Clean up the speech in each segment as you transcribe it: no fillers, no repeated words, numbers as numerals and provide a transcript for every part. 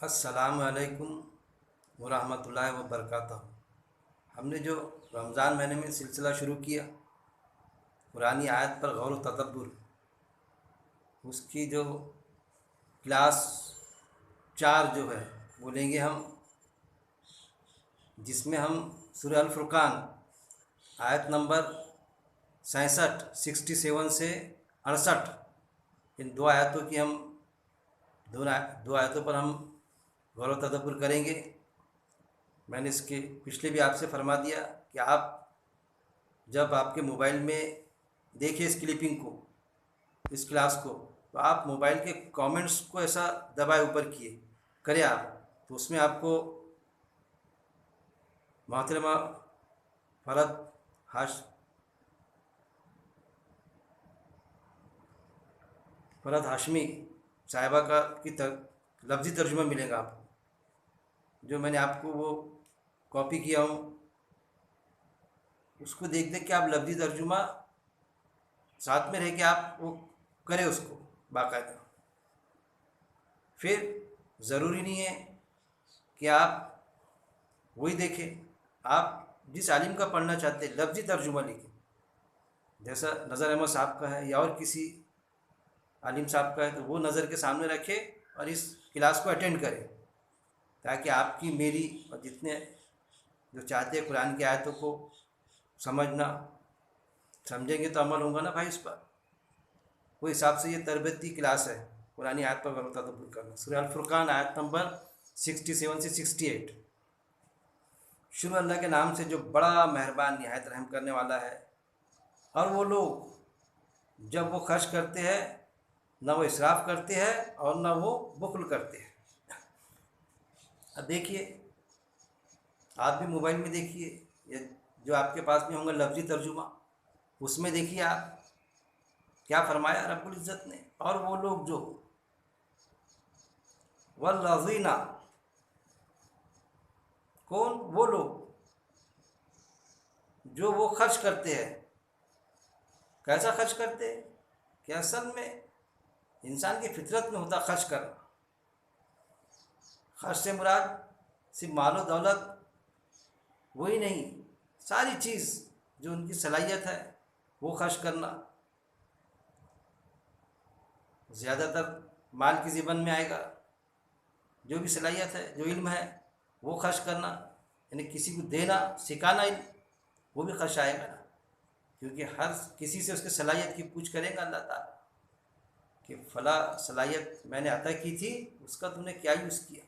السلام علیکم ورحمۃ اللہ وبرکاتہ۔ ہم نے جو رمضان مہینے میں سلسلہ شروع کیا قرآنی آیت پر غور و تدبر، اس کی جو کلاس 4 جو ہے وہ لیں گے ہم، جس میں ہم سورہ الفرقان آیت نمبر 67 سے 68، ان دو آیتوں کی ہم دو آیتوں پر ہم غور و تدبر کریں گے۔ میں نے اس کے پچھلے بھی آپ سے فرما دیا کہ آپ جب آپ کے موبائل میں دیکھیں اس کلپنگ کو، اس کلاس کو، تو آپ موبائل کے کامنٹس کو ایسا دبائے اوپر کریں آپ، تو اس میں آپ کو محترمہ فرحت ہاشمی صاحبہ کی لفظی ترجمہ ملے گا آپ کو، جو میں نے آپ کو وہ کاپی کیا ہوں، اس کو دیکھ کے آپ لفظی ترجمہ ساتھ میں رہ کے آپ وہ کریں اس کو باقاعدہ۔ پھر ضروری نہیں ہے کہ آپ وہی دیکھیں، آپ جس عالم کا پڑھنا چاہتے ہیں لفظی ترجمہ لکھیں، جیسا نظر احمد صاحب کا ہے یا اور کسی عالم صاحب کا ہے، تو وہ نظر کے سامنے رکھے اور اس کلاس کو اٹینڈ کرے، تاکہ آپ کی میری اور جتنے جو چاہتے ہیں قرآن کی آیتوں کو سمجھیں گے تو عمل ہوگا نا بھائی اس پر۔ وہ حساب سے یہ تربیتی کلاس ہے، قرآن آیت پر غور و تدبر کرنا۔ سورہ الفرقان آیت نمبر 67 سے 68۔ شروع اللہ کے نام سے جو بڑا مہربان نہایت رحم کرنے والا ہے۔ اور وہ لوگ جب وہ خرچ کرتے ہیں نہ وہ اسراف کرتے ہیں اور نہ وہ بخل کرتے ہیں۔ اب دیکھیے، آپ بھی موبائل میں دیکھیے، یا جو آپ کے پاس میں ہوں گا لفظی ترجمہ، اس میں دیکھیے آپ کیا فرمایا رب العزت نے۔ اور وہ لوگ جو والذین، کون؟ وہ لوگ جو وہ خرچ کرتے ہیں۔ کیسا خرچ کرتے ہیں؟ کہ اصل میں انسان کی فطرت میں ہوتا خرچ کرنا۔ خرچ سے مراد صرف مال و دولت وہی نہیں، ساری چیز جو ان کی صلاحیت ہے وہ خرچ کرنا۔ زیادہ تر مال کی زبان میں آئے گا، جو بھی صلاحیت ہے، جو علم ہے وہ خرچ کرنا، یعنی کسی کو دینا، سکھانا علم، وہ بھی خرچ آئے گا نا، کیونکہ ہر کسی سے اس کی صلاحیت کی پوچھ کرے گا اللہ تعالیٰ کہ فلاں صلاحیت میں نے عطا کی تھی، اس کا تم نے کیا یوز کیا۔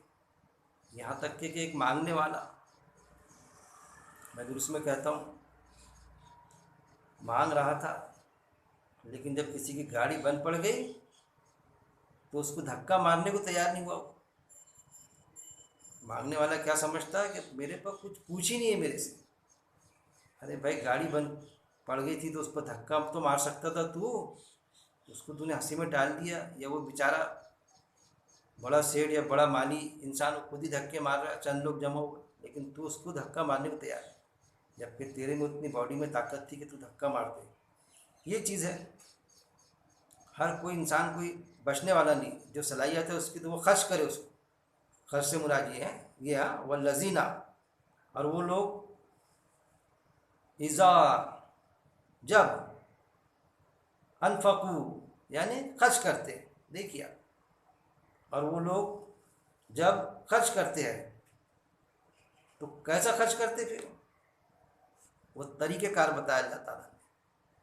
یہاں تک کہ ایک مانگنے والا، میں درست میں کہتا ہوں، مانگ رہا تھا، لیکن جب کسی کی گاڑی بند پڑ گئی تو اس کو دھکا مارنے کو تیار نہیں ہوا۔ مانگنے والا کیا سمجھتا ہے کہ میرے پر کچھ پوچھ ہی نہیں ہے میرے سے۔ ارے بھائی، گاڑی بند پڑ گئی تھی تو اس پر دھکا تو مار سکتا تھا تو، اس کو نے ہنسی میں ڈال دیا، یا وہ بیچارہ بڑا سیٹ یا بڑا مالی انسان خود ہی دھکے مار رہا ہے، چند لوگ جمع ہوئے، لیکن تو اس کو دھکا مارنے کو تیار ہے، جبکہ تیرے میں اتنی باڈی میں طاقت تھی کہ تو دھکا مار دے۔ یہ چیز ہے، ہر کوئی انسان کوئی بچنے والا نہیں، جو صلاحیت ہے اس کی تو وہ خرچ کرے اس کو۔ خرچ سے مراد یہ ہے، یہ والذین، اور وہ لوگ اذا، جب، انفقو، یعنی خرچ کرتے، دیکھیے، اور وہ لوگ جب خرچ کرتے ہیں تو کیسا خرچ کرتے، پھر وہ طریقہ کار بتایا اللہ تعالیٰ نے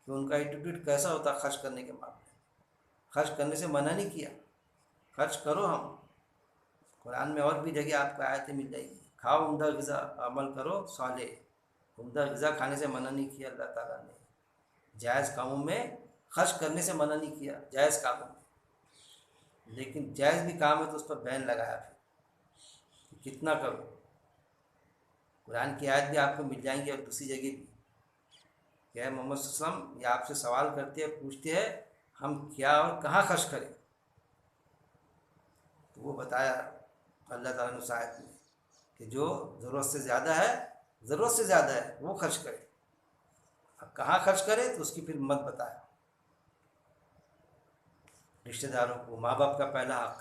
کہ ان کا ایٹیٹیوڈ کیسا ہوتا خرچ کرنے کے معاملے میں۔ خرچ کرنے سے منع نہیں کیا، خرچ کرو، ہم قرآن میں اور بھی جگہ آپ کو آیتیں مل جائیں گی، کھاؤ عمدہ غذا، عمل کرو صالح۔ عمدہ غذا کھانے سے منع نہیں کیا اللہ تعالیٰ نے، جائز کاموں میں خرچ کرنے سے منع نہیں کیا، جائز کاموں میں، لیکن جائز بھی کام ہے تو اس پر بین لگایا پھر کہ کتنا کرو۔ قرآن کی آیت بھی آپ کو مل جائیں گی اور دوسری جگہ بھی کہ اے محمد صلی اللہ علیہ وسلم، یہ آپ سے سوال کرتے ہیں، پوچھتے ہیں ہم کیا اور کہاں خرچ کریں، تو وہ بتایا اللہ تعالیٰ نے اس آیت میں کہ جو ضرورت سے زیادہ ہے، ضرورت سے زیادہ ہے وہ خرچ کرے۔ اب کہاں خرچ کرے تو اس کی پھر مت بتایا۔ رشتہ داروں کو، ماں باپ کا پہلا حق،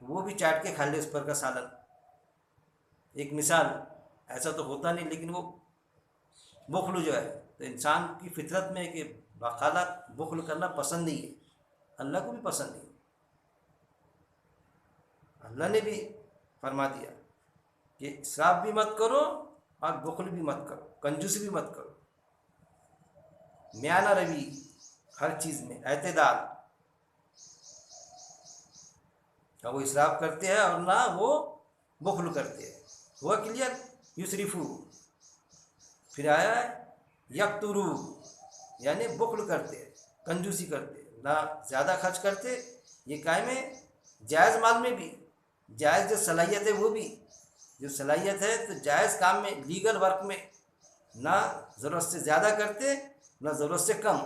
وہ بھی چاٹ کے کھا لے اس پر کا سالن. ایک مثال. ایسا تو ہوتا نہیں لیکن وہ بخل جو ہے تو انسان کی فطرت میں ہے کہ باقاعدہ بخل کرنا پسند نہیں ہے. اللہ کو بھی پسند نہیں. اللہ نے بھی فرما دیا کہ اسراف بھی مت کرو اور بخل بھی مت کرو, کنجوسی بھی مت کرو. میانہ روی ہر چیز میں, اعتدال. نہ وہ اسراف کرتے ہیں اور نہ وہ بخل کرتے ہیں. ہوا کلیئر. یسرفو. پھر آیا ہے یکترو, یعنی بخل کرتے, کنجوسی کرتے, نہ زیادہ خرچ کرتے. یہ قائم ہے جائز مال میں بھی. جائز جو صلاحیت ہے وہ بھی, جو صلاحیت ہے تو جائز کام میں, لیگل ورک میں نہ ضرورت سے زیادہ کرتے نہ ضرورت سے کم.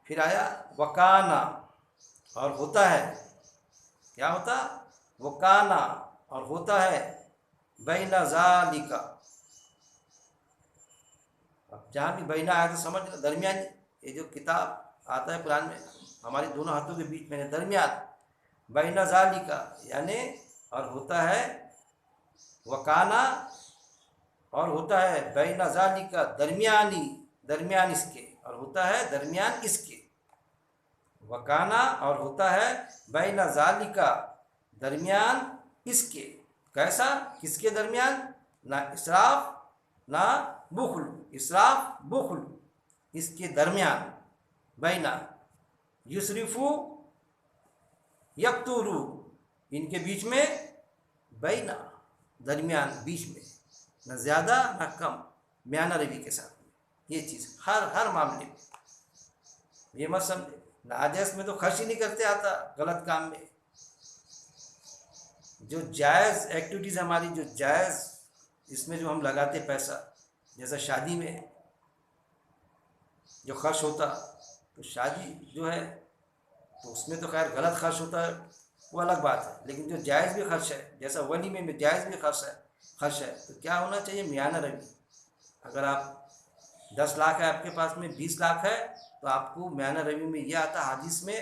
پھر آیا وکانا, اور ہوتا ہے. کیا ہوتا؟ وکانا, اور ہوتا ہے بین ذالک. اب جہاں بھی بینہ آیا تو سمجھ درمیانی. یہ جو کتاب آتا ہے قرآن میں ہمارے دونوں ہاتھوں کے بیچ میں درمیان, بین ذالک یعنی, اور ہوتا ہے وکانا, اور ہوتا ہے بین ذالک درمیانی, درمیان اس کے, اور ہوتا ہے درمیان اس کے. وکانا, اور ہوتا ہے بین ذالک درمیان اس کے. کیسا؟ کس کے درمیان؟ نہ اسراف نہ بخل. اسراف بخل اس کے درمیان. بینا یسرفو یکتورو, ان کے بیچ میں. بینا درمیان, بیچ میں, نہ زیادہ نہ کم, میانہ روی کے ساتھ. یہ چیز ہر معاملے میں. یہ مت سمجھے ناجائز میں تو خرچ ہی نہیں کرتے آتا, غلط کام میں. جو جائز ایکٹیویٹیز ہماری, جو جائز اس میں جو ہم لگاتے پیسہ, جیسا شادی میں جو خرچ ہوتا, تو شادی جو ہے تو اس میں تو خیر غلط خرچ ہوتا ہے, وہ الگ بات ہے. لیکن جو جائز بھی خرچ ہے, جیسا ولیمے میں جائز بھی خرچ ہے تو کیا ہونا چاہیے؟ میانہ روی. اگر آپ 10 لاکھ ہے آپ کے پاس میں, 20 لاکھ ہے, تو آپ کو میانہ روی میں یہ آتا حدیث میں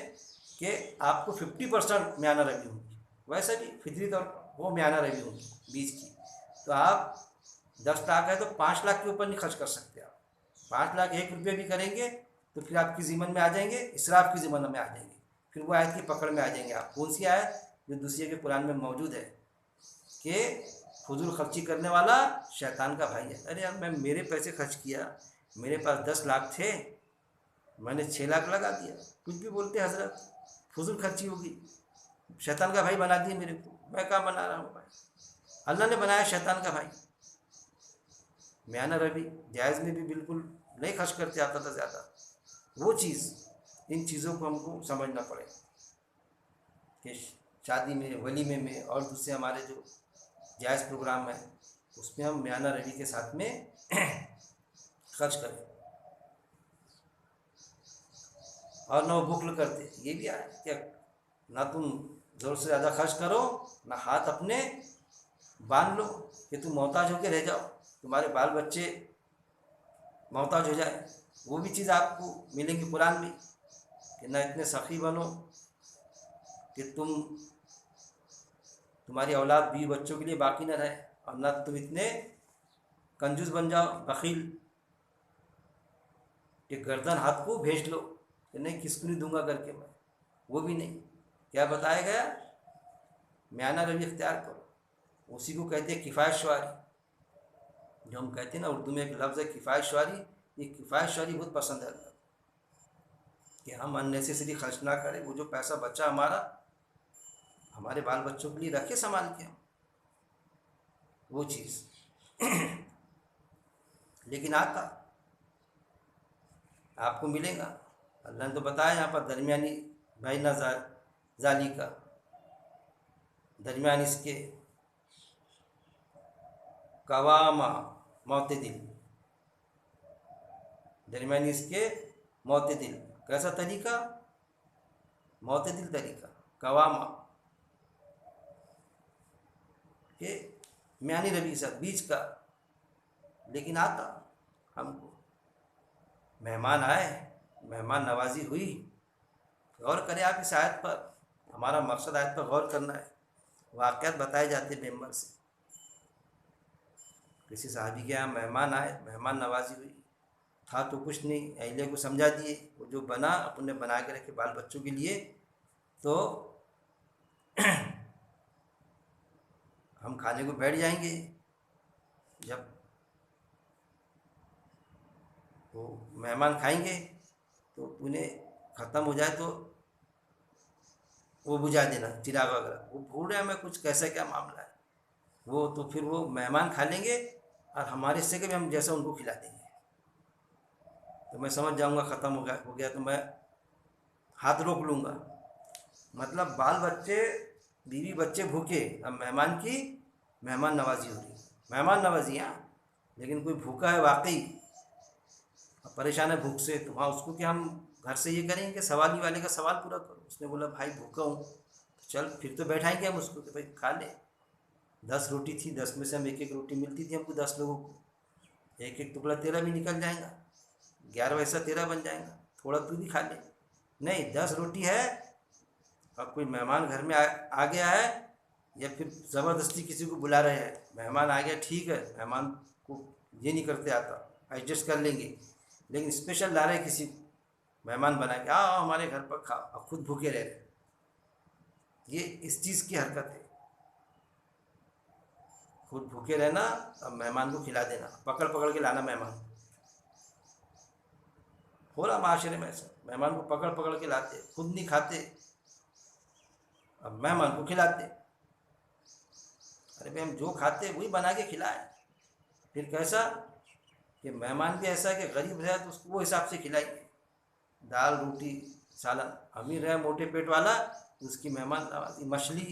کہ آپ کو 50% میانہ روی ہوگی. ویسے بھی فطری طور پر وہ میانہ روی ہوگی 20 کی. تو آپ 10 لاکھ ہے تو 5 لاکھ کے اوپر نہیں خرچ کر سکتے. آپ 5 لاکھ 1 روپیہ بھی کریں گے تو پھر آپ کی ضمن میں آ جائیں گے, اسراف کی ضمن میں آ جائیں گے. پھر وہ آیت کی پکڑ میں آ جائیں گے آپ. کون سی آیت؟ جو دوسرے کے قرآن میں موجود ہے کہ فضول خرچی کرنے والا شیطان کا بھائی ہے. ارے یار میں میرے پیسے خرچ کیا, میرے پاس 10 لاکھ تھے, میں نے 6 لاکھ لگا دیا. کچھ بھی بولتے حضرت, فضول خرچی ہوگی, شیطان کا بھائی بنا دیے میرے کو. میں کہاں بنا رہا ہوں بھائی؟ اللہ نے بنایا شیطان کا بھائی. میانہ روی جائز میں بھی بالکل نہیں خرچ کرتے آتا تھا زیادہ. وہ چیز, ان چیزوں کو ہم کو سمجھنا پڑے کہ شادی میں, ولیمے میں اور دوسرے ہمارے جو جائز پروگرام ہیں اس میں ہم میانہ روی کے ساتھ میں خرچ کریں, اور نہ وہ بخل کرتے. یہ بھی آیا کہ نہ تم ضرورت سے زیادہ خرچ کرو, نہ ہاتھ اپنے باندھ لو کہ تم محتاج ہو کے رہ جاؤ, تمہارے بال بچے محتاج ہو جائے. وہ بھی چیز آپ کو ملیں گی قرآن میں کہ نہ اتنے سخی بنو کہ تمہاری اولاد بیوی بچوں کے لیے باقی نہ رہے, اور نہ تم اتنے کنجوس بن جاؤ, بخیل, کہ گردن ہاتھ کو بھیج لو کہ نہیں کس کو نہیں دوں گا کر کے میں. وہ بھی نہیں. کیا بتایا گیا؟ میانہ روی اختیار کرو. اسی کو کہتے ہیں کفایت شعاری. جو ہم کہتے ہیں نا اردو میں ایک لفظ ہے کفایت شعاری. یہ کفایت شعاری بہت پسند ہے اللہ کہ ہم اننیسیسری خرچ نہ کریں. وہ جو پیسہ بچا ہمارا, ہمارے بال بچوں کے لیے رکھے سنبھال کے ہم, وہ چیز. لیکن آتا آپ کو ملے گا. اللہ نے تو بتایا یہاں پر درمیانی بین ذالک کا, درمیان اس کے, قواما معتدل, درمیانی اس کے معتدل. کیسا طریقہ؟ معتدل طریقہ, قواما کہ میانی روی کے ساتھ, بیچ کا. لیکن آتا ہم کو, مہمان آئے, مہمان نوازی ہوئی, غور کرے آپ اس آیت پر. ہمارا مقصد آیت پر غور کرنا ہے. واقعات بتائے جاتے ہیں ممبر سے. کسی صحابی کے یہاں مہمان آئے، مہمان نوازی ہوئی، تھا تو کچھ نہیں، اہلیہ کو سمجھا دیے، وہ جو بنا اپنے بنا کے رکھے بال بچوں کے لیے. تو ہم کھانے کو بیٹھ جائیں گے. جب وہ مہمان کھائیں گے تو انہیں ختم ہو جائے تو وہ بجھا دینا چراغ وغیرہ. وہ بھول رہے ہیں ہمیں کچھ کیسا کیا معاملہ ہے. وہ تو پھر وہ مہمان کھا لیں گے اور ہمارے حصے کے بھی ہم جیسا ان کو کھلا دیں گے. تو میں سمجھ جاؤں گا ختم ہو گیا تو میں ہاتھ روک لوں گا. مطلب بال بچے بیوی بچے بھوکے، اب مہمان کی مہمان نوازی ہو رہی. مہمان نوازی ہاں، لیکن کوئی بھوکا ہے واقعی، پریشان ہے بھوک سے، تو وہاں اس کو کیا ہم گھر سے یہ کریں گے سوالی والے کا سوال پورا کرو. اس نے بولا بھائی بھوکا ہوں، چل پھر تو بیٹھائیں گے ہم اس کو کہ بھائی کھا لے. 10 روٹی تھی، 10 میں سے ہم ایک ایک روٹی ملتی تھی ہم کو 10 لوگوں کو. ایک ایک ٹکڑا تیرا بھی نکل جائے گا، 11 ایسا تیرا بن جائے گا، تھوڑا تو بھی کھا لے. نہیں، 10 روٹی ہے. اب کوئی مہمان گھر میں آ گیا ہے یا پھر زبردستی کسی کو بلا رہے ہیں، مہمان آ گیا ٹھیک ہے، مہمان کو یہ نہیں کرتے آتا، ایڈجسٹ کر لیں گے. لیکن اسپیشل لا رہے کسی مہمان بنا کے، آؤ ہمارے گھر پر کھاؤ، اور خود بھوکے رہ رہے. یہ اس چیز کی حرکت ہے، خود بھوکے رہنا اور مہمان کو کھلا دینا، پکڑ پکڑ کے لانا مہمان. ہو رہا معاشرے میں ایسا، مہمان کو پکڑ پکڑ کے لاتے، خود نہیں کھاتے، اب مہمان کو کھلاتے. ارے بھائی ہم جو کھاتے وہی بنا کے کھلائیں. پھر کیسا کہ مہمان بھی ایسا ہے کہ غریب رہے تو اس کو وہ حساب سے کھلائیے، دال روٹی سالن. امیر ہے موٹے پیٹ والا، اس کی مہمان نوازی مچھلی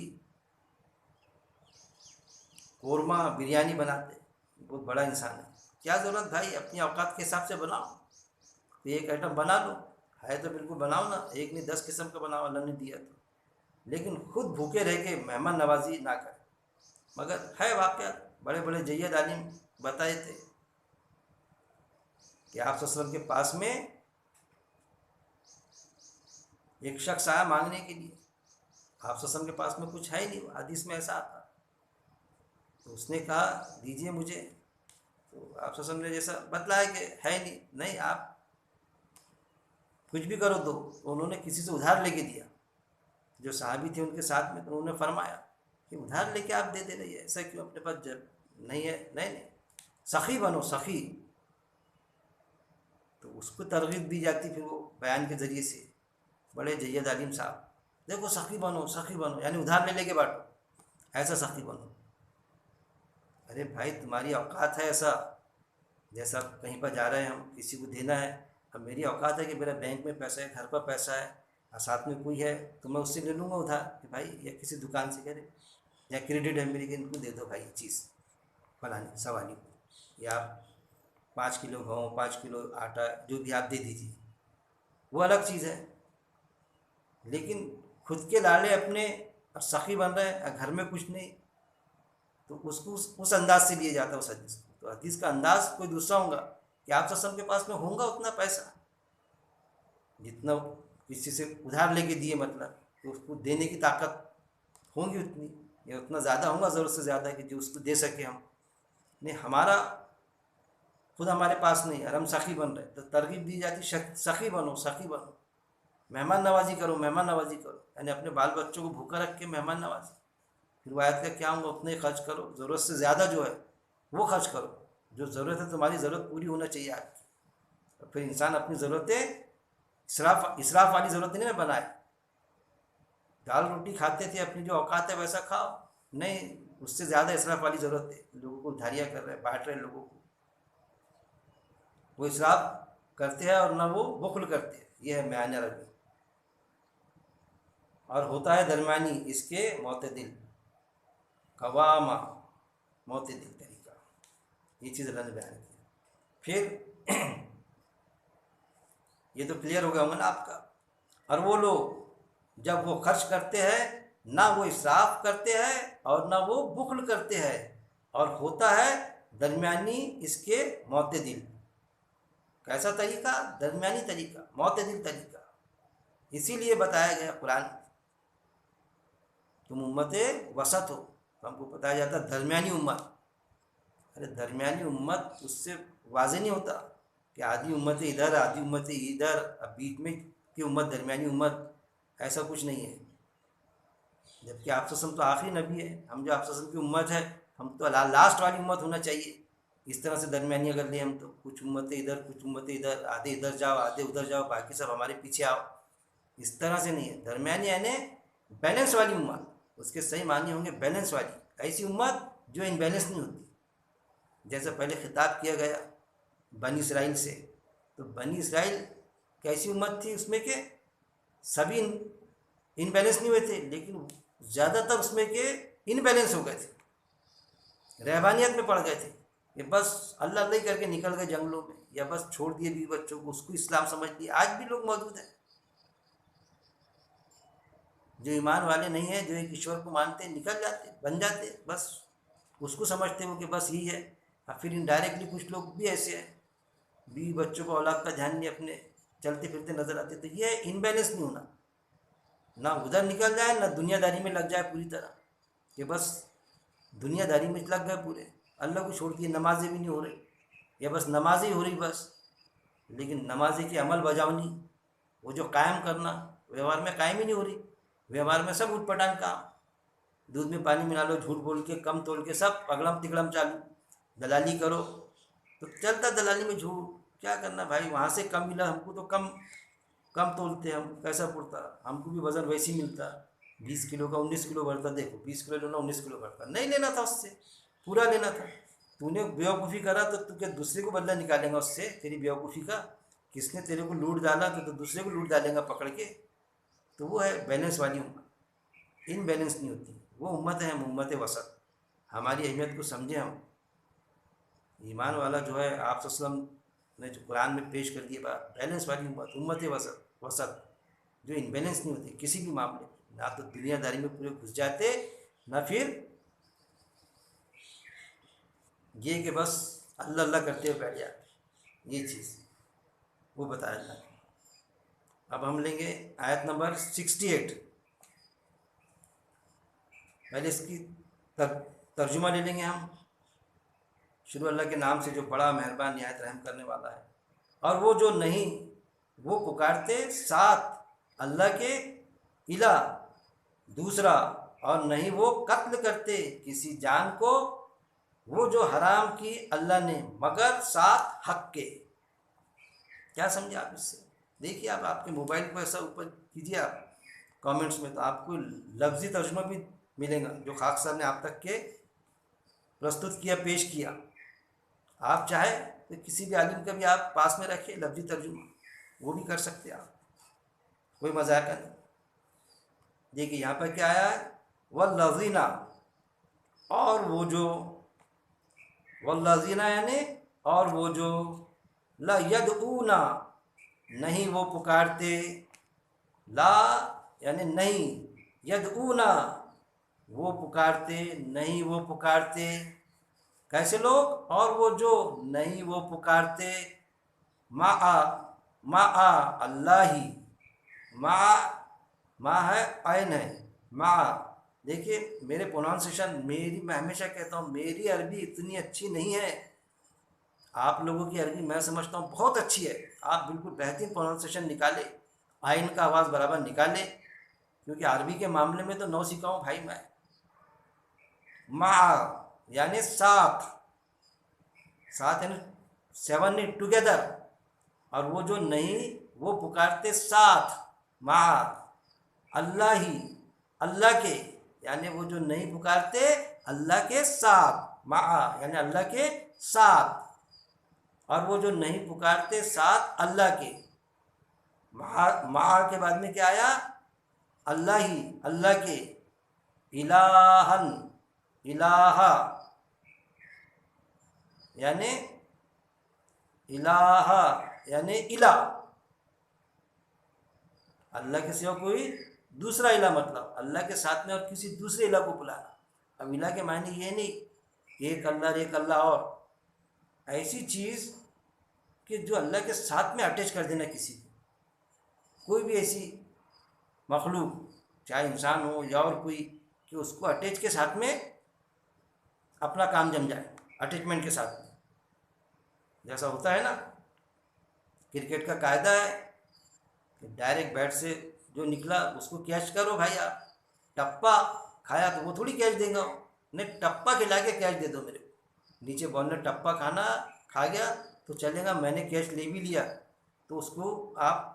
قورمہ بریانی بناتے. بہت بڑا انسان ہے. کیا ضرورت بھائی، اپنی اوقات کے حساب سے بناؤ. تو ایک آئٹم بنا لو، ہے تو بالکل بناؤ نا، ایک نہیں 10 قسم کا بناؤ، اللہ نے دیا تو. لیکن خود بھوکے رہ کے مہمان نوازی نہ کرے. مگر ہے واقعہ، بڑے بڑے جید عالم بتائے تھے کہ آپ صلی اللہ علیہ وسلم کے پاس میں ایک شخص آیا مانگنے کے لیے. آپ صلی اللہ علیہ وسلم کے پاس میں کچھ ہے ہی نہیں، حدیث میں ایسا آتا. تو اس نے کہا دیجئے مجھے. تو آپ صلی اللہ علیہ وسلم نے جیسا بتلایا کہ ہے نہیں، نہیں آپ کچھ بھی کرو دو. تو انہوں نے کسی سے ادھار لے کے دیا، جو صحابی تھے ان کے ساتھ میں. تو انہوں نے فرمایا کہ ادھار لے کے آپ دے رہی ہے، ایسا کیوں، اپنے پاس جب نہیں ہے. نہیں نہیں، سخی بنو، سخی. تو اس کو ترغیب دی جاتی پھر وہ بیان کے ذریعے سے. بڑے جید عالم صاحب، دیکھو سخی بنو، سخی بنو، یعنی ادھار لے کے بانٹو، ایسا سخی بنو. ارے بھائی تمہاری اوقات ہے ایسا، جیسا کہیں پر جا رہے ہیں ہم، کسی کو دینا ہے. اب میری اوقات ہے کہ میرا بینک میں پیسہ ہے، گھر پر پیسہ ہے، اور ساتھ میں کوئی ہے تو میں اس سے لے لوں گا ادھار کہ بھائی، یا کسی دکان سے کہہ رہے، یا کریڈٹ ہے میری کہ ان کو دے دو بھائی یہ چیز فلانے سوالی کو، یا 5 کلو گیہوں، 5 کلو آٹا، جو بھی آپ دے دیجیے، وہ الگ چیز ہے. لیکن خود کے لالے اپنے اور سخی بن رہے ہیں، گھر میں کچھ نہیں، تو اس کو اس انداز سے لیا جاتا ہے اس حدیث کو. تو حدیث کا انداز کوئی دوسرا ہوگا کہ آپ سسم کے پاس میں ہوگا اتنا پیسہ جتنا کسی سے ادھار لے کے دیے، مطلب کہ اس کو دینے کی طاقت ہوں گی اتنی، یا اتنا زیادہ ہوگا ضرورت سے زیادہ کہ جو اس کو دے سکے ہم. نہیں، ہمارا خود ہمارے پاس نہیں اور ہم سخی بن رہے، تو ترغیب دی جاتی سخی بنو، سخی بنو، مہمان نوازی کرو، مہمان نوازی کرو. یعنی اپنے بال بچوں کو بھوکا رکھ کے مہمان نوازی. پھر روایت کا کیا ہوں گا، اتنے خرچ کرو، ضرورت سے زیادہ جو ہے وہ خرچ کرو. جو ضرورت ہے تمہاری ضرورت پوری ہونا چاہیے آپ کی. اور پھر انسان اپنی ضرورتیں اسراف والی ضرورتیں نہیں بنائے. دال روٹی کھاتے تھے، اپنی جو اوقات ہے ویسا کھاؤ. نہیں، اس سے زیادہ اسراف والی ضرورت ہے، لوگوں کو دھاریاں کر رہے ہیں، بانٹ رہے ہیں لوگوں کو. وہ اسراف کرتے ہیں اور نہ وہ بخل کرتے ہیں. یہ ہے معانی عربی. اور ہوتا ہے درمیانی، اس کے معتدل، قوامہ، معتدل طریقہ. یہ چیز اللہ نے بیان کی. پھر یہ تو کلیئر ہو گیا ہوگا نا آپ کا. اور وہ لوگ جب وہ خرچ کرتے ہیں، نہ وہ اسراف کرتے ہیں اور نہ وہ بخل کرتے ہیں، اور ہوتا ہے درمیانی، اس کے معتدل. کیسا طریقہ؟ درمیانی طریقہ، معتدل طریقہ. اسی لیے بتایا گیا قرآن تم امت وسط ہو. تو ہم کو بتایا جاتا ہے درمیانی امت. ارے درمیانی امت اس سے واضح نہیں ہوتا کہ آدھی امت ادھر آدھی امت ادھر، اب بیچ میں کی امت درمیانی امت، ایسا کچھ نہیں ہے. جبکہ آپ وسلم تو آخری نبی ہے، ہم جو آپ وسلم کی امت ہے ہم تو لاسٹ والی امت ہونا چاہیے. اس طرح سے درمیانی اگر لیں ہم تو کچھ امتیں ادھر کچھ امتیں ادھر، آدھے ادھر جاؤ آدھے ادھر جاؤ باقی سب ہمارے پیچھے آؤ، اس طرح سے نہیں ہے. درمیانی یعنی بیلنس والی امت، اس کے صحیح معنی ہوں گے بیلنس والی. ایسی امت جو ان بیلنس نہیں ہوتی. جیسے پہلے خطاب کیا گیا بنی اسرائیل سے، تو بنی اسرائیل کیسی امت تھی اس میں کہ سبھی ان بیلنس نہیں ہوئے تھے، لیکن زیادہ تر اس میں کہ ان بیلنس ہو گئے تھے، رہبانیت میں پڑ گئے تھے کہ بس اللہ اللہ ہی کر کے نکل گئے جنگلوں میں، یا بس چھوڑ دیے بیوی بچوں کو، اس کو اسلام سمجھ لیا. آج بھی لوگ موجود ہیں جو ایمان والے نہیں ہیں، جو ایک ایشور کو مانتے ہیں، نکل جاتے بن جاتے، بس اس کو سمجھتے ہو کہ بس یہی ہے. اور پھر انڈائریکٹلی کچھ لوگ بھی ایسے ہیں بیوی بچوں کو اولاد کا دھیان نہیں، اپنے چلتے پھرتے نظر آتے. تو یہ ان بیلنس نہیں ہونا، نہ ادھر نکل جائے نہ دنیا داری میں لگ جائے پوری طرح کہ بس دنیا داری میں لگ گئے پورے، اللہ کو چھوڑ دیے، نمازیں بھی نہیں ہو رہی یا بس نمازیں ہو رہی بس. لیکن نمازی کی عمل بجاونی، وہ جو قائم کرنا، ویوہار میں قائم ہی نہیں ہو رہی. ویوہار میں سب اٹھ پٹانگ کام، دودھ میں پانی ملا لو، جھوٹ بول کے کم تول کے سب پگڑم تگڑم چالو، دلالی کرو تو چلتا دلالی میں جھوٹ. کیا کرنا بھائی، وہاں سے کم ملا ہم کو تو کم تولتے ہم، کیسا پڑتا ہم کو بھی وزن ویسی ملتا، 20 کلو کا 19 کلو بھرتا. دیکھو 20 کلو لینا 19 کلو بھرتا، نہیں لینا تھا اس سے، پورا لینا تھا. تو نے بیوقوفی کرا تو کیا دوسرے کو بدلہ نکالیں گا اس سے تیری بیوقوفی کا؟ کس نے تیرے کو لوٹ ڈالا تو دوسرے کو لوٹ ڈالیں گا پکڑ کے. تو وہ ہے بیلنس والی امت. ان بیلنس نہیں ہوتی وہ امت ہے، ہم امت وسط. ہماری اہمیت کو سمجھیں ہم. ایمان والا جو ہے آپ صلی اللہ علیہ وسلم نے جو قرآن میں پیش کر دی بات، بیلنس والی امت، امت وسط جو ان بیلنس نہیں ہوتی کسی بھی معاملے میں، نہ تو دنیا داری میں پورے گھس جاتے، نہ پھر یہ کہ بس اللہ اللہ کرتے ہوئے بیٹھ جاتے. یہ چیز وہ بتایا اللہ نے. اب ہم لیں گے آیت نمبر 68. پہلے اس کی ترجمہ لے لیں گے ہم. شروع اللہ کے نام سے جو بڑا مہربان نہایت رحم کرنے والا ہے. اور وہ جو نہیں وہ پکارتے ساتھ اللہ کے الہ دوسرا، اور نہیں وہ قتل کرتے کسی جان کو وہ جو حرام کی اللہ نے مگر ساتھ حق کے. کیا سمجھے آپ اس سے؟ دیکھیے آپ کے موبائل کو ایسا اوپر کیجیے آپ کامنٹس میں، تو آپ کو لفظی ترجمہ بھی ملے گا جو خاک صاحب نے آپ تک کے پرستت کیا، پیش کیا. آپ چاہے تو کسی بھی عالم کا بھی آپ پاس میں رکھیں لفظی ترجمہ، وہ بھی کر سکتے آپ، کوئی مذاق نہیں. دیکھیے یہاں پر کیا آیا ہے، والذین، اور وہ جو، والذین یعنی اور وہ جو، لا یدعون نہیں وہ پکارتے، لا یعنی نہیں، یدعون وہ پکارتے نہیں وہ پکارتے. کیسے لوگ؟ اور وہ جو نہیں وہ پکارتے، مع اللہ ہی، مع ہے عین ہے، مع. دیکھیے میرے پروننسیشن، میں ہمیشہ کہتا ہوں میری عربی اتنی اچھی نہیں ہے. آپ لوگوں کی عربی میں سمجھتا ہوں بہت اچھی ہے، آپ بالکل بہترین پروننسیشن نکالے، آئین کا آواز برابر نکالے، کیونکہ عربی کے معاملے میں تو نو سکھا ہوں بھائی میں. مع یعنی ساتھ، ساتھ یعنی 7 ٹوگیدر. اور وہ جو نہیں وہ پکارتے ساتھ، مع اللہ ہی، اللہ کے، یعنی وہ جو نہیں پکارتے اللہ کے ساتھ، مع یعنی اللہ کے ساتھ. اور وہ جو نہیں پکارتے ساتھ اللہ کے. مع کے بعد میں کیا آیا؟ اللہ ہی، اللہ کے، الہن، الہ یعنی الہ یعنی الہ، اللہ کے سوا کوئی دوسرا الہ، مطلب اللہ کے ساتھ میں اور کسی دوسرے الہ کو بلانا. اب الہ کے معنی یہ نہیں ایک اللہ ایک اللہ، اور ایسی چیز کہ جو اللہ کے ساتھ میں اٹیچ کر دینا کسی کو، کوئی بھی ایسی مخلوق چاہے انسان ہو یا اور کوئی کہ اس کو اٹیچ کے ساتھ میں اپنا کام جم جائے، اٹیچمنٹ کے ساتھ میں. جیسا ہوتا ہے نا کرکٹ کا قاعدہ ہے کہ ڈائریکٹ بیٹ سے جو نکلا اس کو کیچ کرو بھائی. آپ ٹپا کھایا تو وہ تھوڑی کیچ دیں گا، نہیں ٹپا کھلا کے کیچ دے دو میرے کو. نیچے بال نے ٹپا کھا گیا تو چلے گا، میں نے کیچ لے بھی لیا تو اس کو آپ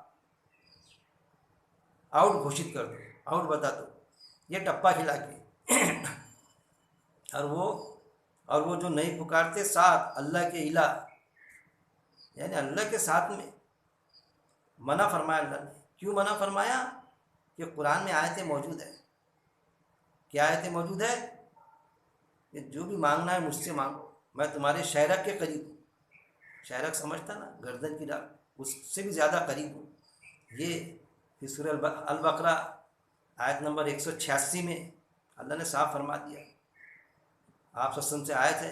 آؤٹ گھوشت کر دو، آؤٹ بتا دو یہ ٹپا کھلا کے. اور وہ جو نہیں پکارتے ساتھ اللہ کے الہ، یعنی اللہ کے ساتھ میں منع فرمایا. اللہ نے کیوں منع فرمایا؟ کہ قرآن میں آیتیں موجود ہیں. کیا آیتیں موجود ہے؟ کہ جو بھی مانگنا ہے مجھ سے مانگو، میں تمہارے شہرک کے قریب ہوں. شہرک سمجھتا نا گردن کی ڈال، اس سے بھی زیادہ قریب ہوں. یہ سورہ البقرہ آیت نمبر 186 میں اللہ نے صاف فرما دیا. آپ سسم سے آیت ہے،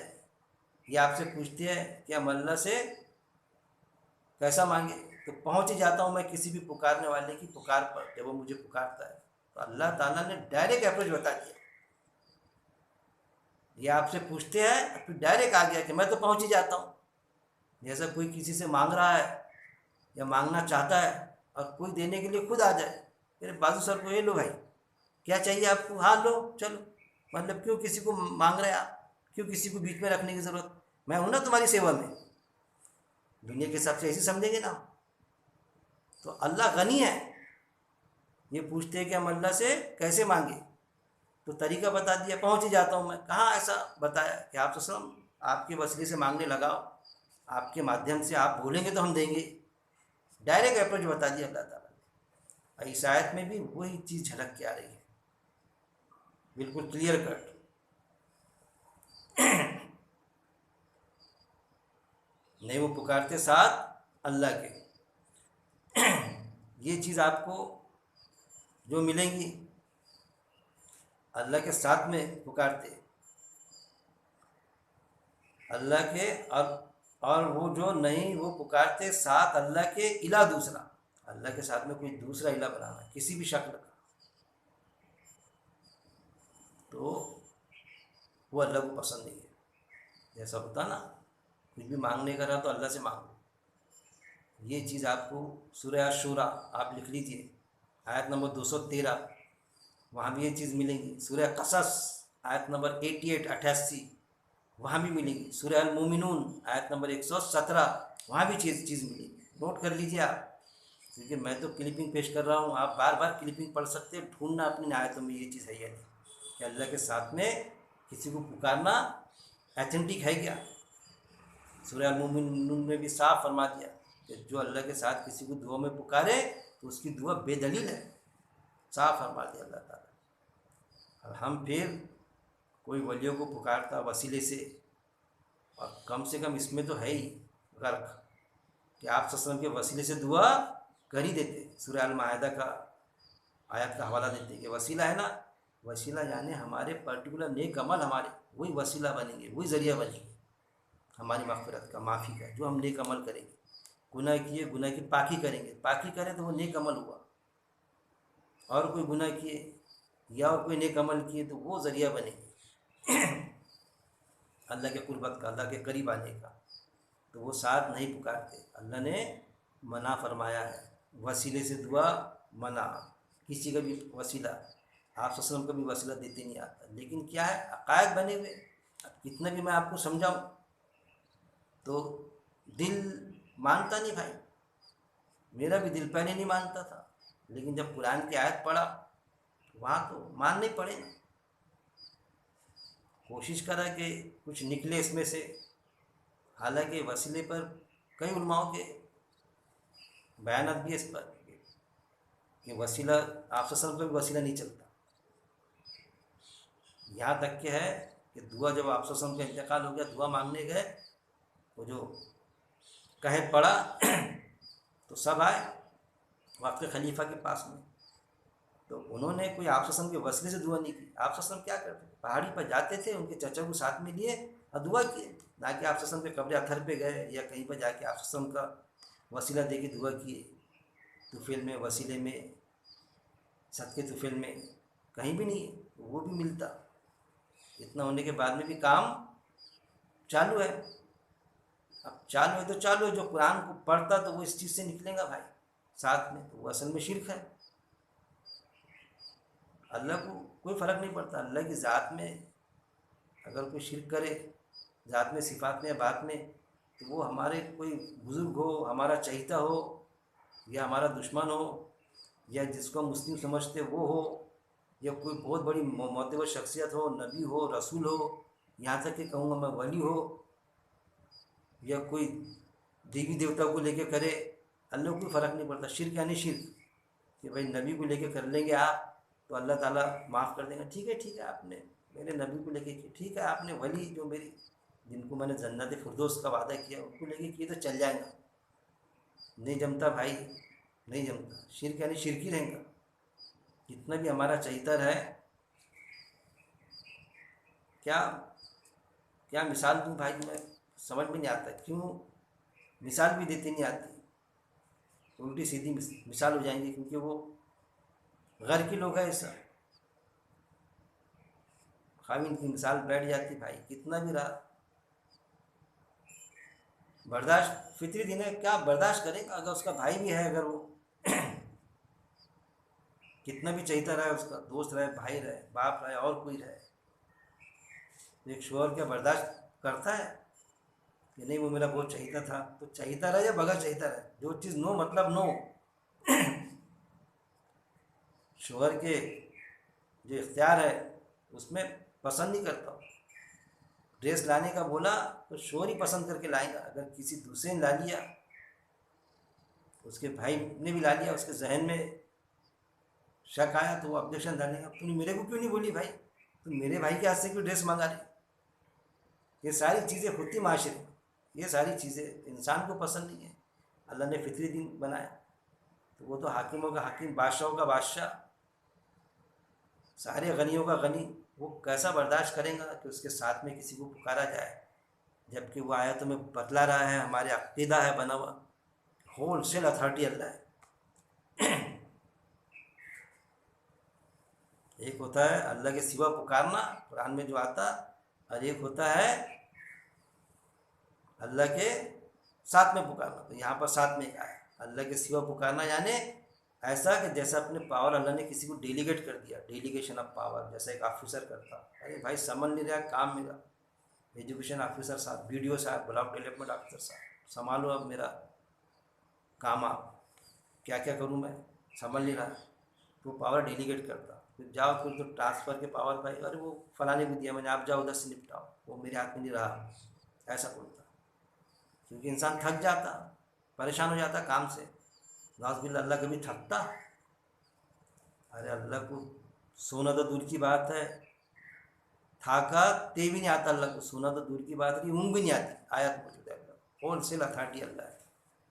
یہ آپ سے پوچھتے ہیں کہ ہم اللہ سے کیسا مانگے، تو پہنچ ہی جاتا ہوں میں کسی بھی پکارنے والے کی پکار پر جب وہ مجھے پکارتا ہے. تو اللہ تعالیٰ نے ڈائریکٹ اپروچ بتا دیا. یہ آپ سے پوچھتے ہیں پھر ڈائریکٹ آ گیا کہ میں تو پہنچ ہی جاتا ہوں. جیسا کوئی کسی سے مانگ رہا ہے یا مانگنا چاہتا ہے اور کوئی دینے کے لیے خود آ جائے، میرے بازو سر کو یہ لو بھائی کیا چاہیے آپ کو، ہاں لو چلو. مطلب کیوں کسی کو مانگ رہے آپ، کیوں کسی کو بیچ میں رکھنے کی ضرورت؟ میں ہوں نا تمہاری سیوا میں. دنیا کے حساب سے ایسے سمجھیں گے نا. تو اللہ غنی ہے. یہ پوچھتے ہیں کہ ہم اللہ سے کیسے مانگے، تو طریقہ بتا دیا، پہنچ ہی جاتا ہوں میں. کہاں ایسا بتایا کہ آپ وسلم آپ کے وسیلے سے مانگنے لگاؤ، آپ کے مادھیم سے آپ بولیں گے تو ہم دیں گے. ڈائریکٹ اپروچ بتا دیا اللہ تعالیٰ نے. اس آیت میں بھی وہی چیز جھلک کے آ رہی ہے، بالکل کلیئر کٹ. نہیں وہ پکارتے ساتھ اللہ کے. یہ چیز آپ کو جو ملیں گی اللہ کے ساتھ میں پکارتے اللہ کے، اور وہ جو نہیں وہ پکارتے ساتھ اللہ کے الہ دوسرا. اللہ کے ساتھ میں کوئی دوسرا الہ بنانا کسی بھی شکل کا، تو وہ اللہ کو پسند نہیں ہے. جیسا ہوتا نا کچھ بھی مانگنے کا رہا تو اللہ سے مانگو. یہ چیز آپ کو سورہ الشورى آپ لکھ لیجیے آیت نمبر 213، وہاں بھی یہ چیز ملیں گی. سورہ قصص آیت نمبر 88 وہاں بھی ملیں گی. سورہ المومنون آیت نمبر 117 وہاں بھی چیز ملے گی. نوٹ کر لیجیے آپ، کیونکہ میں تو کلپنگ پیش کر رہا ہوں، آپ بار بار کلپنگ پڑھ سکتے ہیں، ڈھونڈنا اپنی آیتوں میں یہ چیز ہے یا نہیں کہ اللہ کے ساتھ میں کسی کو پکارنا ایتھنٹک ہے کیا. سورہ المومنون میں بھی صاف فرما دیا کہ جو اللہ کے ساتھ کسی کو دعا میں پکارے تو اس کی دعا بے دلیل ہے. صاف فرما دیا اللہ تعالیٰ. اور ہم پھر کوئی ولیوں کو پکارتا وسیلے سے، اور کم سے کم اس میں تو ہے ہی غرق کہ آپ صلی اللہ علیہ وسلم کے وسیلے سے دعا کر ہی دیتے. سورہ المائدہ کا آیت کا حوالہ دیتے کہ وسیلہ ہے نا، وسیلہ یعنی ہمارے پرٹیکولر نیک عمل ہمارے وہی وسیلہ بنیں گے، وہی ذریعہ بنیں گے ہماری مغفرت کا، معافی کا. جو ہم نیک عمل کریں گے، گناہ کیے گناہ کی پاکی کریں گے، پاکی کریں تو وہ نیک عمل ہوا. اور کوئی گناہ کیے یا اور کوئی نیک عمل کیے تو وہ ذریعہ بنے گے اللہ کے قربت کا، اللہ کے قریب آنے کا. تو وہ ساتھ نہیں پکارتے. اللہ نے منع فرمایا ہے وسیلے سے دعا، منع. کسی کا بھی وسیلہ، آپ صلی اللہ علیہ وسلم کا بھی وسیلہ دیتے نہیں آتا. لیکن کیا ہے عقائد بنے ہوئے. اب کتنا بھی میں آپ کو سمجھاؤں تو دل مانتا نہیں بھائی. میرا بھی دل پہلے نہیں مانتا تھا، لیکن جب قرآن کی آیت پڑھا وہاں تو ماننے پڑے نا. کوشش کرا کہ کچھ نکلے اس میں سے. حالانکہ وسیلے پر کئی علماؤں کے بیانات بھی اس پر کہ وسیلہ آپ سے سب کا بھی وسیلہ نہیں چلتا. یہاں تک کہ ہے کہ دعا جب آپ سے کا انتقال ہو گیا، دعا مانگنے گئے، وہ جو قحط پڑا تو سب آئے وقت خلیفہ کے پاس میں. تو انہوں نے کوئی آپ کے وسیلے سے دعا نہیں کی. آپ کیا کرتے؟ پہاڑی پر جاتے تھے، ان کے چچا کو ساتھ میں لیے اور دعا کیے. نہ کہ آپ کے قبر اتھر پہ گئے یا کہیں پر جا کے آپ کا وسیلہ دے کے دعا کیے. طفیل میں، وسیلے میں، صدقے طفیل میں کہیں بھی نہیں ہے. وہ بھی ملتا. اتنا ہونے کے بعد میں بھی کام چالو ہے. اب چالو ہے تو چالو ہے. جو قرآن کو پڑھتا تو وہ اس چیز سے نکلے گا بھائی ساتھ میں, تو وہ اصل میں شرک ہے. اللہ کو کوئی فرق نہیں پڑتا. اللہ کی ذات میں اگر کوئی شرک کرے, ذات میں, صفات میں, بات میں, تو وہ ہمارے کوئی بزرگ ہو, ہمارا چہیتا ہو, یا ہمارا دشمن ہو, یا جس کو مسلم سمجھتے وہ ہو, یا کوئی بہت بڑی معتبر شخصیت ہو, نبی ہو, رسول ہو, یہاں تک کہ کہوں گا میں ولی ہو, یا کوئی دیوی دیوتا کو لے کے کرے, اللہ کو کوئی فرق نہیں پڑتا. شرک یعنی شرک, کہ بھائی نبی کو لے کے کر لیں گے آپ تو اللہ تعالیٰ معاف کر دیں گا. ٹھیک ہے آپ نے میرے نبی کو لے کے کی, ٹھیک ہے آپ نے ولی جو میری, جن کو میں نے جنت فردوس کا وعدہ کیا ان کو لے کے کیے تو چل جائیں گا. نہیں جمتا بھائی, نہیں جمتا. شرک یعنی شرک ہی رہیں گا. جتنا بھی ہمارا چہیتا ہے, کیا مثال دوں بھائی, میں سمجھ میں نہیں آتا کیوں مثال بھی دیتے نہیں آتی. الٹی سیدھی مثال ہو جائیں گی, کیونکہ وہ غیر کے لوگ ہیں. ایسا خاوین کی مثال بیٹھ جاتی بھائی. کتنا بھی رہا برداشت فطری دن ہے, کیا برداشت کرے گا اگر اس کا بھائی بھی ہے, اگر وہ کتنا بھی چہیتا رہے, اس کا دوست رہے, بھائی رہے, باپ رہے, اور کوئی رہے, ایک شوہر کیا برداشت کرتا ہے کہ نہیں وہ میرا بہت چہیتا تھا, تو چہیتا رہے یا بغیر چہیتا رہے, جو چیز نو مطلب نو. شوہر کے جو اختیار ہے اس میں پسند نہیں کرتا. ڈریس لانے کا بولا تو شوہر ہی پسند کر کے لائے گا. اگر کسی دوسرے نے لا لیا, اس کے بھائی نے بھی لا لیا, اس کے ذہن میں شک آیا تو وہ آبجیکشن ڈالے گا, تو نے میرے کو کیوں نہیں بولی بھائی, تو میرے بھائی کے ہاتھ سے کیوں ڈریس منگا رہی. یہ ساری چیزیں ہوتی معاشرے میں, یہ ساری چیزیں انسان کو پسند نہیں ہیں. اللہ نے فطری دین بنایا, تو وہ تو حاکموں کا حاکم, بادشاہوں کا بادشاہ, سارے غنیوں کا غنی, وہ کیسا برداشت کریں گا کہ اس کے ساتھ میں کسی کو پکارا جائے, جبکہ وہ آیتوں میں بتلا رہا ہے, ہمارے عقیدہ ہے بنا ہوا, ہول سیل اتھارٹی اللہ ہے. ایک ہوتا ہے اللہ کے سوا پکارنا قرآن میں جو آتا, اور ایک ہوتا ہے اللہ کے ساتھ میں پکارنا. تو یہاں پر ساتھ میں آیا اللہ کے سوا پکارنا, یعنی ایسا کہ جیسا اپنے پاور اللہ نے کسی کو ڈیلیگیٹ کر دیا, ڈیلیگیشن آف پاور, جیسا ایک آفیسر کرتا. ارے بھائی سمجھ نہیں رہا کام میرا, ایجوکیشن آفیسر صاحب, بی ڈی او صاحب, بلاک ڈیولپمنٹ آفیسر صاحب, سنبھالو اب میرا کام, آپ کیا کروں میں, سمجھ نہیں رہا. تو پاور ڈیلیگیٹ کرتا, پھر جاؤ پھر تو ٹرانسفر کے پاور بھائی, ارے وہ فلاں نے بھی دیا میں نے, آپ جاؤ ادھر سے نپٹاؤ, وہ میرے ہاتھ میں نہیں رہا. ایسا بولتا, کیونکہ انسان تھک جاتا, پریشان ہو جاتا کام سے. ناز باللہ اللہ کبھی تھکتا؟ ارے اللہ کو سونا تو دور کی بات ہے, تھاکا تے بھی نہیں آتا اللہ کو, سونا تو دور کی بات رہی, اونگ بھی نہیں آتی. آیت موجود ہے, اللہ ہول سیل اتھارٹی اللہ ہے,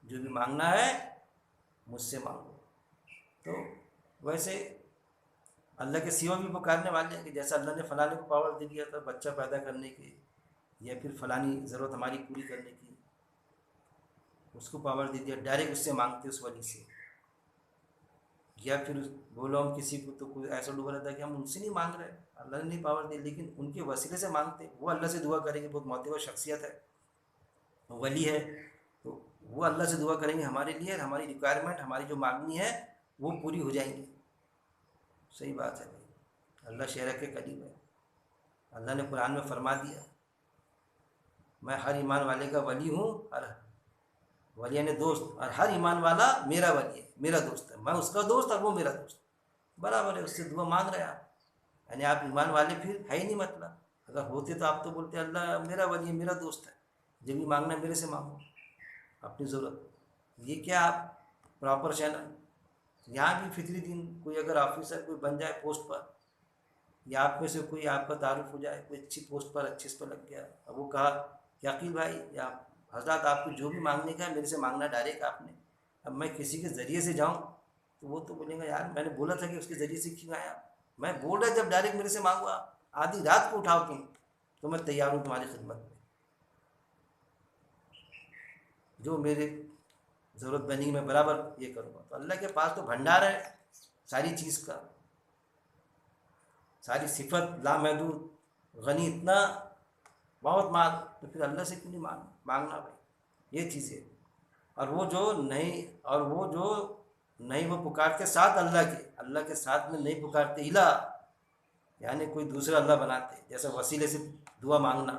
جو بھی مانگنا ہے مجھ سے مانگو. تو ویسے اللہ کے سوا بھی پکارنے والے ہیں کہ جیسا اللہ نے فلانے کو پاور دے دیا تھا بچہ پیدا کرنے کی, یا پھر فلانی ضرورت ہماری پوری کرنے کی, اس کو پاور دے دیا, ڈائریکٹ اس سے مانگتے اس وجہ سے. یا پھر بولو ہم کسی کو, تو کوئی ایسا ڈوبا رہتا ہے کہ ہم ان سے نہیں مانگ رہے, اللہ نے نہیں پاور دی, لیکن ان کے وسیلے سے مانگتے. وہ اللہ سے دعا کریں گے, بہت معتبر شخصیت ہے, ولی ہے, تو وہ اللہ سے دعا کریں گے ہمارے لیے, ہماری ریکوائرمنٹ, ہماری جو مانگنی ہے وہ پوری ہو جائیں گی. صحیح بات ہے بھائی, اللہ شہر کے قریب ہے. اللہ نے قرآن میں فرما دیا, میں ہر ایمان والے کا ولی ہوں, اور ولی نے دوست, اور ہر ایمان والا میرا ولی ہے, میرا دوست ہے, میں اس کا دوست اور وہ میرا دوست, برابر ہے. اس سے دعا مانگ رہے ہیں آپ, یعنی آپ ایمان والے پھر ہے ہی نہیں. مطلب اگر ہوتے تو آپ تو بولتے اللہ میرا ولی ہے, میرا دوست ہے, جب بھی مانگنا ہے میرے سے مانگو اپنی ضرورت. یہ کیا آپ پراپر چینل. یہاں بھی فطری دین, کوئی اگر آفیسر کوئی بن جائے پوسٹ پر, یا آپ میں سے کوئی آپ کا تعارف ہو جائے, کوئی اچھی پوسٹ پر اچھے اس پر لگ گیا, اب وہ کہا کہ عقیل بھائی یا حضرات آپ کو جو بھی مانگنے کا ہے میرے سے مانگنا ڈائریکٹ آپ نے. اب میں کسی کے ذریعے سے جاؤں تو وہ تو بولیں گا یار میں نے بولا تھا کہ اس کے ذریعے سے کیوں آیا, میں بول رہا جب ڈائریکٹ میرے سے مانگو, آپ آدھی رات کو اٹھاؤ تم, تو میں تیار ہوں تمہاری خدمت میں, جو میرے ضرورت بنی میں برابر یہ کروں گا. تو اللہ کے پاس تو بھنڈار ہے ساری چیز کا. ساری صفت لامحدود غنی، اتنا بہت مال، تو پھر اللہ سے کیوں نہیں مانگنا بھائی؟ یہ چیزیں. اور وہ جو نہیں وہ پکارتے ساتھ اللہ کے ساتھ میں نہیں پکارتے الہ، یعنی کوئی دوسرا اللہ بناتے، جیسا وسیلے سے دعا مانگنا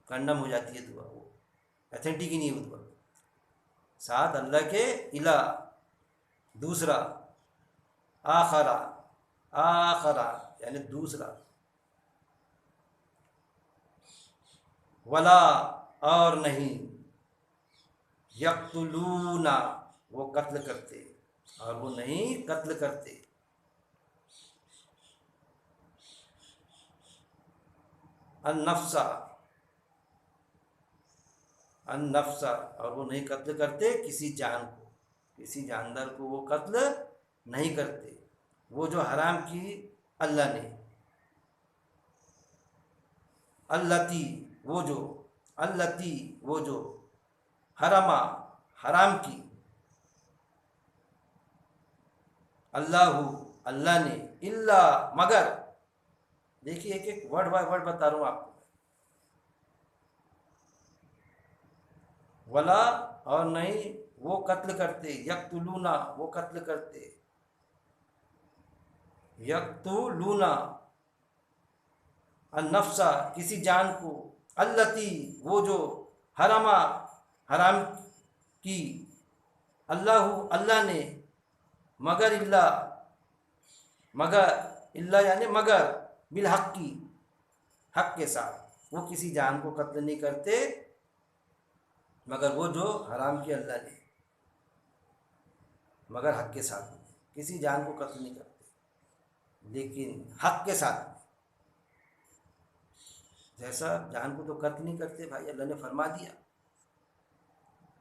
کنڈم ہو جاتی ہے دعا، وہ اتھینٹک ہی نہیں ہے وہ دعا. ساتھ اللہ کے الہ، دوسرا آخرا یعنی دوسرا، ولا اور نہیں، یقتلون وہ قتل کرتے، اور وہ نہیں قتل کرتے، النفس اور وہ نہیں قتل کرتے کسی جان کو، کسی جاندار کو وہ قتل نہیں کرتے، وہ جو حرام کی اللہ نے، التی وہ جو حرام کی، اللہ نے، اللہ مگر، دیکھیے ایک ایک ورڈ بائی ورڈ بتا رہا ہوں آپ کو. ولا اور نہیں وہ قتل کرتے، یقتلون وہ قتل کرتے، یقتلون النفس کسی جان کو، التی وہ جو حرام کی، اللہ نے، مگر اللہ یعنی مگر بالحق کی، حق کے ساتھ، وہ کسی جان کو قتل نہیں کرتے مگر وہ جو حرام کی اللہ نے، مگر حق کے ساتھ، کسی جان کو قتل نہیں کرتے لیکن حق کے ساتھ. جیسا جان کو تو قتل نہیں کرتے بھائی، اللہ نے فرما دیا،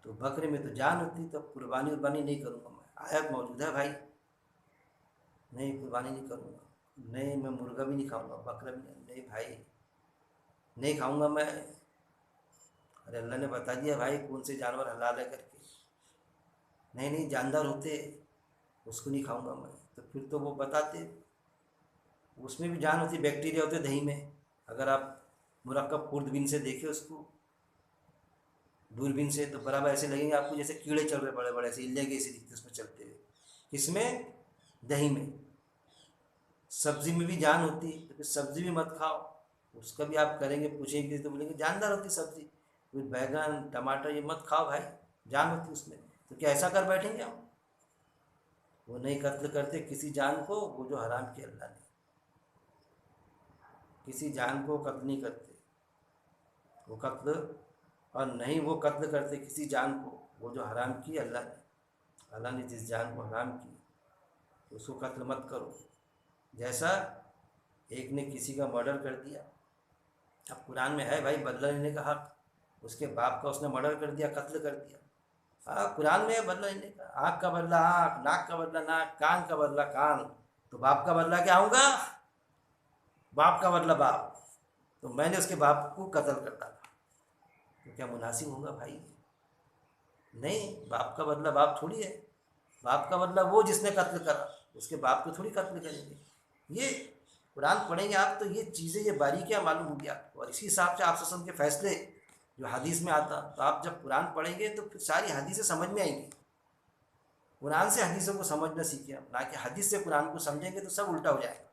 تو بکرے میں تو جان ہوتی، تو قربانی نہیں کروں گا میں، آیت موجود ہے بھائی، نہیں قربانی نہیں کروں گا، نہیں میں مرغا بھی نہیں کھاؤں گا، بکرا بھی نہیں بھائی، نہیں کھاؤں گا میں. ارے اللہ نے بتا دیا بھائی کون سے جانور حلال ہے کر کے، نہیں جاندار ہوتے اس کو نہیں کھاؤں گا میں. تو پھر تو وہ بتاتے اس میں بھی جان ہوتی، بیکٹیریا ہوتے دہی میں، اگر آپ مرکب خوردبین سے دیکھیں اس کو دوربین سے، تو برابر ایسے لگیں گے آپ کو جیسے کیڑے چل رہے بڑے بڑے، ایسے الے کے ایسے دکھتے اس میں چلتے ہوئے. کس میں؟ دہی میں. سبزی میں بھی جان ہوتی، تو پھر سبزی بھی مت کھاؤ، اس کا بھی آپ کریں گے پوچھیں گے تو بولیں گے جاندار ہوتی سبزی، کوئی بیگن ٹماٹر یہ مت کھاؤ بھائی، جان ہوتی اس میں. تو کیا ایسا کر بیٹھیں گے ہم؟ وہ نہیں قتل کرتے کسی جان کو، وہ جو حرام کی اللہ نے، کسی جان کو قتل نہیں کرتے وہ قتل، اور نہیں وہ قتل کرتے کسی جان کو وہ جو حرام کی اللہ نے. اللہ نے جس جان کو حرام کی اس کو قتل مت کرو. جیسا ایک نے کسی کا مرڈر کر دیا، اب قرآن میں ہے بھائی بدلہ لینے کا حق، اس کے باپ کا اس نے مرڈر کر دیا، قتل کر دیا. قرآن میں ہے بدلہ لینے کا، آنکھ کا بدلہ آنکھ، ناک کا بدلہ ناک، کان کا بدلہ کان. تو باپ کا بدلہ کیا ہوگا؟ باپ کا بدلہ باپ. تو میں نے اس کے باپ کو قتل کرتا تھا، تو کیا مناسب ہوگا بھائی؟ نہیں، باپ کا بدلہ باپ تھوڑی ہے، باپ کا بدلہ وہ جس نے قتل کرا، اس کے باپ کو تھوڑی قتل کریں گے. یہ قرآن پڑھیں گے آپ تو یہ چیزیں، یہ باریکیاں معلوم ہوں گی آپ کو، اور اسی حساب سے آپ کے فیصلے جو حدیث میں آتا، تو آپ جب قرآن پڑھیں گے تو پھر ساری حدیثیں سمجھ میں آئیں گی. قرآن سے حدیثوں کو سمجھنا سیکھیں، نہ کہ حدیث سے قرآن کو سمجھیں گے تو سب الٹا ہو جائے گا.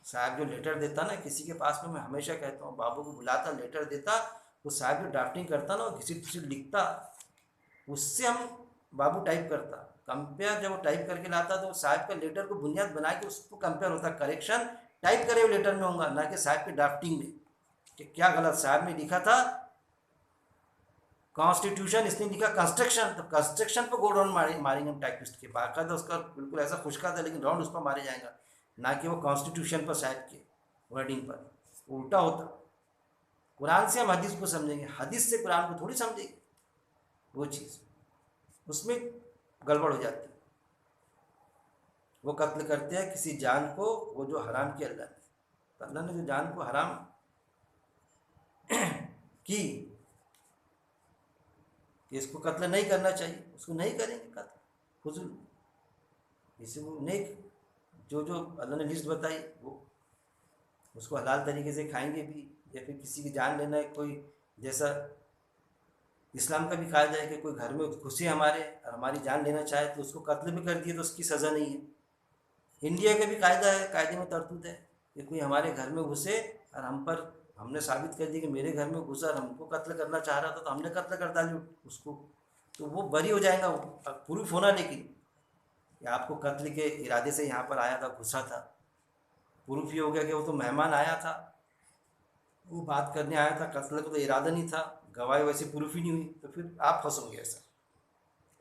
صاحب جو لیٹر دیتا نا کسی کے پاس میں ہمیشہ کہتا ہوں، بابو کو بلاتا لیٹر دیتا، وہ صاحب جو ڈرافٹنگ کرتا نا، وہ گھسٹ گھسٹ لکھتا، اس سے ہم بابو ٹائپ کرتا، کمپیئر جب وہ ٹائپ کر کے لاتا تو صاحب کا لیٹر کو بنیاد بنا کے اس کو کمپیئر ہوتا، کریکشن ٹائپ کرے ہوئے لیٹر میں ہوں گا، نہ کہ صاحب کے ڈرافٹنگ میں کہ کیا غلط صاحب نے لکھا تھا کانسٹیٹیوشن، اس نے لکھا کنسٹرکشن، تو کنسٹرکشن پہ گو ڈاؤن ماریں گے ہم ٹائپسٹ کے، باقاعدہ اس کا بالکل ایسا خشکا تھا لیکن راؤنڈ اس پر مارے جائیں گا، نہ کہ وہ کانسٹیٹیوشن پر صاحب کے ورڈنگ پر الٹا ہوتا. قرآن سے ہم حدیث کو سمجھیں گے، حدیث سے قرآن کو تھوڑی سمجھیں گے، وہ چیز اس میں گڑبڑ ہو جاتی. وہ قتل کرتے ہیں کسی جان کو وہ جو حرام کی اللہ نے، تو اللہ نے جو جان کو حرام کی کہ اس کو قتل نہیں کرنا چاہیے، اس کو نہیں کریں گے قتل، فضول، اس کو نہیں جو اللہ نے لسٹ بتائی وہ اس کو حلال طریقے سے کھائیں گے بھی، یا پھر کسی کی جان لینا ہے کوئی، جیسا اسلام کا بھی قاعدہ ہے کہ کوئی گھر میں گھسے ہمارے اور ہماری جان لینا چاہے تو اس کو قتل بھی کر دیے تو اس کی سزا نہیں ہے۔ انڈیا کا بھی قاعدہ ہے، قاعدے میں ترتیب ہے کہ کوئی ہمارے گھر میں گھسے اور ہم نے ثابت کر دی کہ میرے گھر میں گھسا اور ہم کو قتل کرنا چاہ رہا تھا تو ہم نے قتل کر ڈالی اس کو، تو وہ بری ہو جائے گا، وہ پروف ہونا، لیکن کہ آپ کو قتل کے ارادے سے یہاں پر آیا تھا، گھسا تھا، پروف یہ ہو گیا کہ وہ تو مہمان آیا تھا، وہ بات کرنے آیا تھا، قتل کا تو ارادہ نہیں تھا، گواہی ویسے پروف ہی نہیں ہوئی، تو پھر آپ پھنسو گے۔ ایسا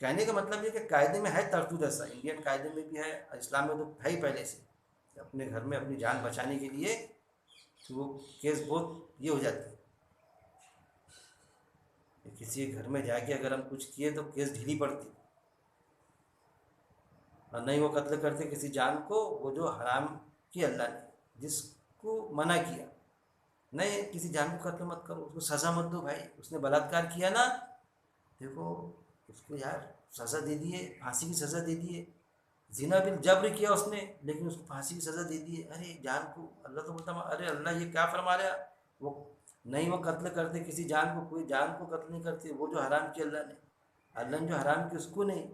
کہنے کا مطلب یہ کہ قاعدے میں ہے ترتیب، ایسا انڈین قاعدے میں بھی ہے اور اسلام میں تو ہے ہی پہلے سے کہ اپنے گھر میں اپنی جان بچانے کے لیے تو وہ کیس بہت یہ ہو جاتی ہے کہ کسی کے گھر میں جا کے اگر ہم کچھ کیے تو کیس ڈھیلی پڑتی، اور نہیں وہ قتل کرتے کسی جان کو، وہ جو حرام کی اللہ نے جس کو منع کیا، نہیں کسی جان کو قتل مت کرو، اس کو سزا مت دو بھائی، اس نے بلاತ್کار کیا نا، دیکھو اس کو یار سزا دے دیے، پھانسی کی سزا دے دیے، زنا بالجبر کیا اس نے لیکن اس کو پھانسی کی سزا دے دیے، ارے جان کو اللہ تو بولتا ارے اللہ یہ کیا فرما رہا، وہ نہیں وہ قتل کرتے کسی جان کو، کوئی جان کو قتل نہیں کرتے، وہ جو حرام کیا اللہ نے جو حرام کیا اس کو نہیں،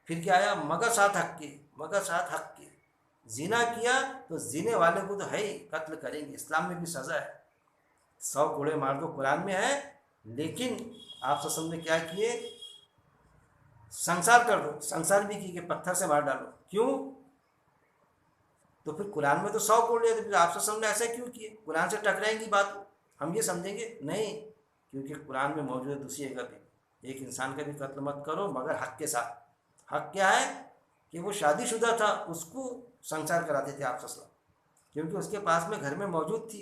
پھر کیا آیا مگر ساتھ حق کے، مگر ساتھ حق کے، زنا کیا تو زنے والے کو تو ہے ہی قتل کریں گے، اسلام میں بھی سزا ہے، 100 کوڑے مار دو قرآن میں ہے، لیکن آپ سسم نے کیا کیے، سنسار کر دو، سنسار بھی کی کہ پتھر سے مار ڈالو، کیوں؟ تو پھر قرآن میں تو 100 کوڑ لیا، تو پھر آپ سسم نے ایسا کیوں کیے؟ قرآن سے ٹکرائیں گی بات، ہم یہ سمجھیں گے نہیں، کیونکہ قرآن میں موجود ہے دوسری جگہ پہ ایک انسان کا بھی قتل مت کرو مگر حق کے ساتھ، حق کیا ہے کہ وہ شادی شدہ تھا، اس کو سنسار کراتے تھے آپ سسم، کیونکہ اس کے پاس میں گھر میں موجود تھی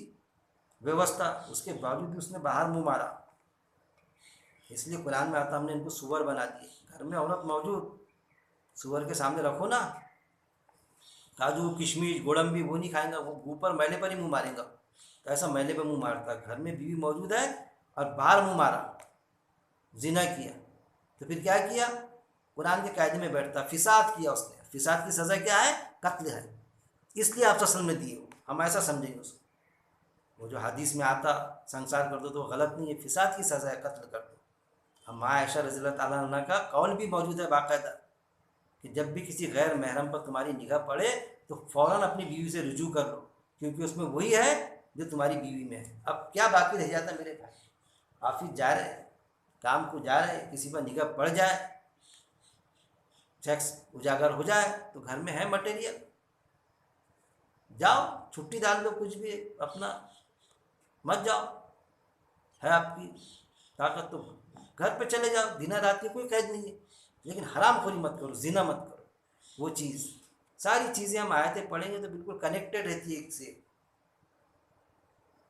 ویوستھا، اس کے باوجود بھی اس نے باہر منہ مارا، اس لیے قرآن میں آتا ہم نے ان کو سور بنا دیے، گھر میں عورت موجود، سور کے سامنے رکھو نا، کاجو کشمش گوڑمبی وہ نہیں کھائیں گا، وہ اوپر میلے پر ہی منہ ماریں گا، تو ایسا میلے پہ منہ مارتا ہے، گھر میں بیوی موجود ہے اور باہر منہ مارا، زنا کیا، تو پھر کیا کیا؟ قرآن کے قاعدے میں بیٹھتا، فساد کیا اس نے، فساد کی سزا کیا ہے؟ قتل ہے، اس لیے آپ اصل میں دیے، ہم ایسا سمجھیں گے اس کو، وہ جو حدیث میں آتا سنسار کر دو تو غلط نہیں ہے، فساد کی سزا ہے، قتل کر دو، ہم عائشہ رضی اللہ تعالیٰ عنہ کا قول بھی موجود ہے باقاعدہ کہ جب بھی کسی غیر محرم پر تمہاری نگاہ پڑے تو فوراً اپنی بیوی سے رجوع کر لو، کیونکہ اس میں وہی ہے جو تمہاری بیوی میں ہے، اب کیا باقی رہ جاتا میرے بھائی، آفس جا رہے کام کو جا رہے، کسی پر نگاہ پڑ جائے، سیکس اجاگر ہو جائے تو گھر میں ہے مٹیریل، جاؤ چھٹی ڈال دو، کچھ بھی اپنا مت جاؤ، ہے آپ کی طاقت تو گھر پہ چلے جاؤ، دن رات کی کوئی قید نہیں ہے، لیکن حرام خوری مت کرو، زنا مت کرو، وہ چیز ساری چیزیں ہم آیتیں پڑھیں گے تو بالکل کنیکٹڈ رہتی ہے ایک سے،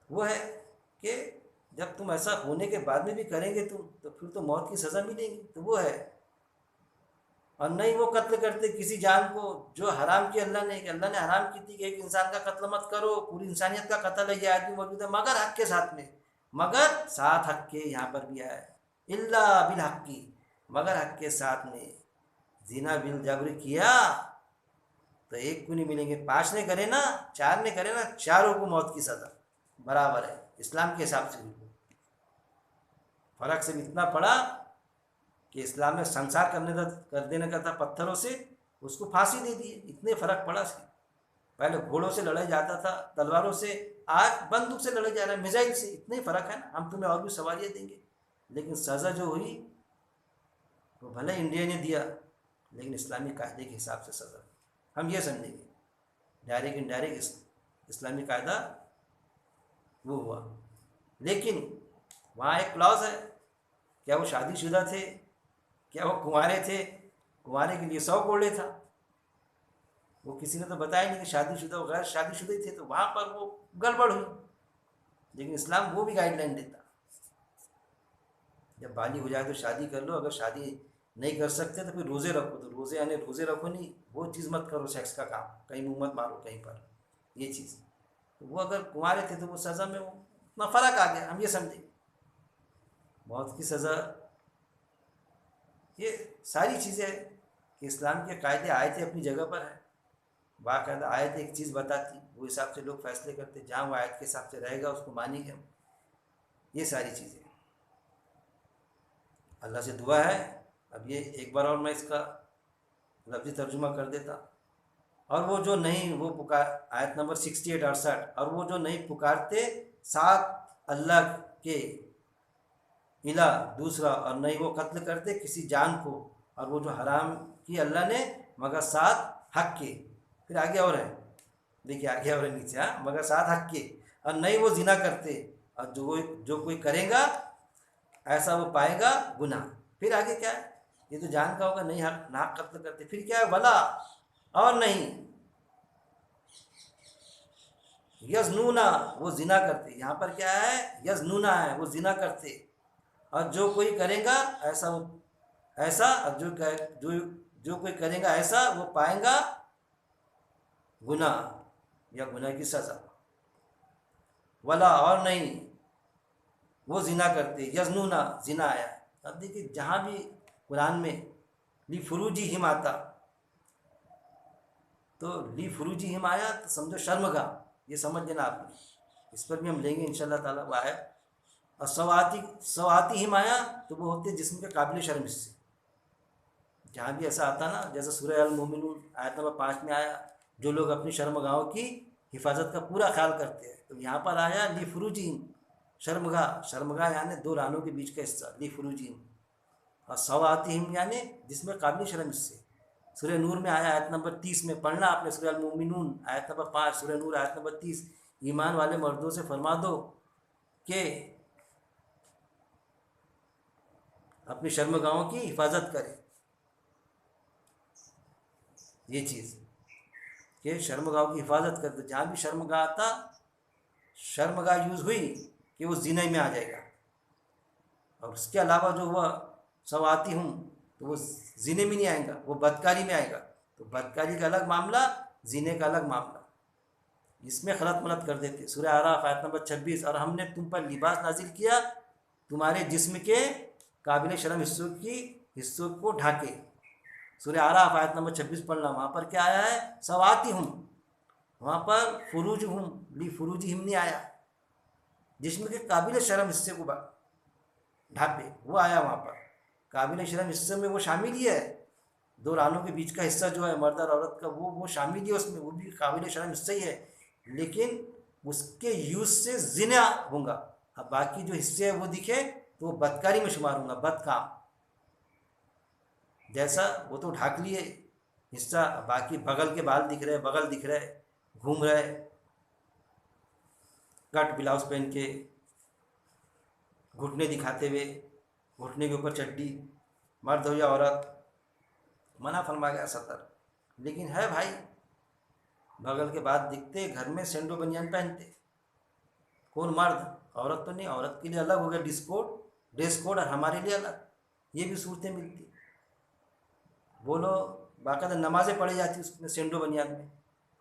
وہ ہے کہ جب تم ایسا ہونے کے بعد میں بھی کریں گے تم تو پھر تو موت کی سزا ملے گی، تو وہ ہے، اور نہیں وہ قتل کرتے کسی جان کو جو حرام کی اللہ نے، کہ اللہ نے حرام کی تھی کہ ایک انسان کا قتل مت کرو، پوری انسانیت کا قتل ہے، یہ آدمی موجود ہے، مگر حق کے ساتھ میں، مگر ساتھ حق کے، یہاں پر بھی ہے اللہ بالحق کی، مگر حق کے ساتھ میں، زنا بالجبر کیا تو ایک کو نہیں ملیں گے، 5 نے کرے نا، 4 نے کرے نا، چاروں کو موت کی سزا برابر ہے اسلام کے حساب سے، فرق صرف اتنا پڑا کہ اسلام میں سنسار کر دینے کا تھا پتھروں سے، اس کو پھانسی دے دی، اتنے فرق پڑا اس کی، پہلے گھوڑوں سے لڑائی جاتا تھا، تلواروں سے، آج بندوق سے لڑائی جا رہا ہے، میزائل سے، اتنے فرق ہے نا، ہم تمہیں اور بھی سواریاں دیں گے، لیکن سزا جو ہوئی وہ بھلے انڈیا نے دیا لیکن اسلامی قاعدے کے حساب سے سزا، ہم یہ سمجھیں گے ڈائریکٹ انڈائریکٹ اسلامی قاعدہ وہ ہوا، لیکن وہاں ایک کلاس ہے، کیا وہ شادی شدہ تھے، کیا وہ کنوارے تھے، کنوارے کے لیے 100 کوڑے تھا، وہ کسی نے تو بتایا نہیں کہ شادی شدہ غیر شادی شدہ ہی تھے، تو وہاں پر وہ گڑبڑ ہوئی، لیکن اسلام وہ بھی گائیڈ لائن دیتا، جب بالغ ہو جائے تو شادی کر لو، اگر شادی نہیں کر سکتے تو پھر روزے رکھو، تو روزے یعنی روزے رکھو نہیں، وہ چیز مت کرو، سیکس کا کام کہیں منہ مت مارو کہیں پر، یہ چیز، تو وہ اگر کنوارے تھے تو وہ سزا میں وہ اتنا فرق آ گیا، ہم یہ سمجھیں موت کی سزا، یہ ساری چیزیں کہ اسلام کے قاعدے آئے تھے اپنی جگہ پر ہیں، باقاعدہ آیت ایک چیز بتاتی، وہ حساب سے لوگ فیصلے کرتے، جہاں وہ آیت کے حساب سے رہے گا اس کو مانیں گے ہم. یہ ساری چیزیں اللہ سے دعا ہے. اب یہ ایک بار اور میں اس کا لفظی ترجمہ کر دیتا. اور وہ جو نہیں وہ آیت نمبر 68 68، اور وہ جو نہیں پکارتے ساتھ اللہ کے الہ دوسرا، اور نہیں وہ قتل کرتے کسی جان کو، اور وہ جو حرام کی اللہ نے مگر ساتھ حق کے. پھر آگے اور ہے، دیکھیے آگے اور ہے نیچے، مگر ساتھ حق کے، اور نہیں وہ زنا کرتے، اور جو کوئی کرے گا ایسا وہ پائے گا گناہ. پھر آگے کیا ہے؟ یہ تو جان کا ہوگا، نہیں حق نہ قتل کرتے. پھر کیا ہے؟ ولا، اور نہیں یزنونا، وہ زنا کرتے. یہاں پر کیا ہے؟ یزنونا ہے، وہ زنا کرتے. اور جو کوئی کرے گا ایسا اور جو کوئی کرے گا ایسا وہ پائیں گا گناہ یا گناہ کی سزا. ولا، اور نہیں وہ زنا کرتے. یزنونا، زنا آیا. اب دیکھیے جہاں بھی قرآن میں لی فروجی ہم آتا، تو لی فروجی ہم آیا تو سمجھو شرمگاہ، یہ سمجھ لینا آپ نے. اس پر بھی ہم لیں گے انشاءاللہ تعالیٰ وہ آیا. اور سواتی ہم آیا تو وہ ہوتے جسم کے قابل شرم حصے. جہاں بھی ایسا آتا نا، جیسے سورہ المومنون آیت نمبر 5 میں آیا جو لوگ اپنی شرمگاہوں کی حفاظت کا پورا خیال کرتے ہیں. تو یہاں پر آیا لی فروجہم، شرمگاہ یعنی دو رانوں کے بیچ کا حصہ، لی فروجہم. اور سواتہم یعنی جس میں قابل شرم حصے. سورہ نور میں آیا آیت نمبر 30 میں، پڑھنا آپ نے، سورہ المومنون آیت نمبر 5، سورہ نور آیت نمبر 30. ایمان والے مردوں سے فرما دو کہ اپنی شرمگاہوں کی حفاظت کرے. یہ چیز کہ شرمگاہوں کی حفاظت کرے. تو جہاں بھی شرمگاہ آتا، شرمگاہ یوز ہوئی کہ وہ زنا میں آ جائے گا. اور اس کے علاوہ جو وہ سواتی ہوں تو وہ زنے میں نہیں آئے گا، وہ بدکاری میں آئے گا. تو بدکاری کا الگ معاملہ، زنے کا الگ معاملہ. اس میں خلط ملط کر دیتے. سورہ اعراف آیت نمبر 26، اور ہم نے تم پر لباس نازل کیا تمہارے جسم کے قابل شرم حصوں کو ڈھانکے. سورہ اعراف آیت نمبر 26 پڑھنا. وہاں پر کیا آیا ہے؟ سواتی ہوں. وہاں پر فروج ہوں، لی فروجی ہم نہیں آیا. جسم کے قابل شرم حصے کو ڈھانپے، وہ آیا وہاں پر. قابل شرم حصے میں وہ شامل ہی ہے، دو رانوں کے بیچ کا حصہ جو ہے مرد اور عورت کا، وہ شامل ہی ہے اس میں، وہ بھی قابل شرم حصہ ہی ہے. لیکن اس کے یوز سے زنا ہوں گا. اب باقی جو حصے ہیں وہ دکھے تو وہ بدکاری میں شمار ہوں گا، بد کام جیسا. وہ تو ڈھانک لیے حصہ، باقی بغل کے بال دکھ رہے، بغل دکھ رہے، گھوم رہے کٹ بلاؤز پہن کے، گھٹنے دکھاتے ہوئے، گھٹنے کے اوپر چڈی، مرد ہو یا عورت، منع فرما گیا سطر. لیکن ہے بھائی بغل کے بعد دکھتے، گھر میں سینڈو بنیان پہنتے. کون؟ مرد. عورت تو نہیں، عورت کے لیے الگ ہو گیا ڈریس کوڈ، اور ہمارے لیے الگ. یہ بھی صورتیں ملتی. بولو باقاعدہ نمازیں پڑھی جاتی اس میں سینڈو بنیان میں.